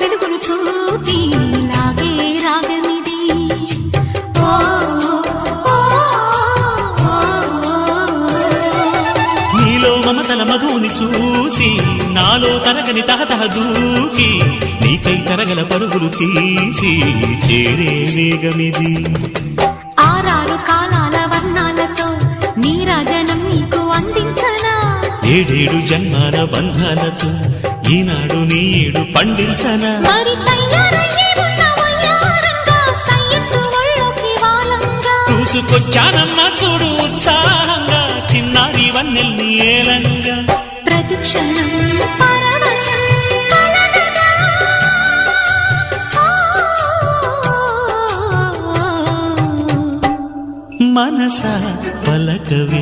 వెలుగును చూపి లాగే రాగమిది. నీలో మమతల మధుని చూసి నాలో తరగని తహతహ దూకి నీకై తరగల పరుగులు తీసి చేరే వేగమిది. ఆరారు కాలాల వర్ణాలతో నీరాజనం నీకు అందించనా, ఏడేడు జన్మాల బంధాలతో ఈనాడు నీడు పండించనా. మరి తయారయ్యే ఉన్న వయ్యారంగా సయ్యత్తు ఒళ్ళోకి వాలంగా చూసుకొచ్చానమ్మా చూడు ఉత్సాహంగా చిన్నారి వన్నెల్ని ఏలంగా. ప్రతిక్షణం పరవశం కలగగా మనసా పలకవే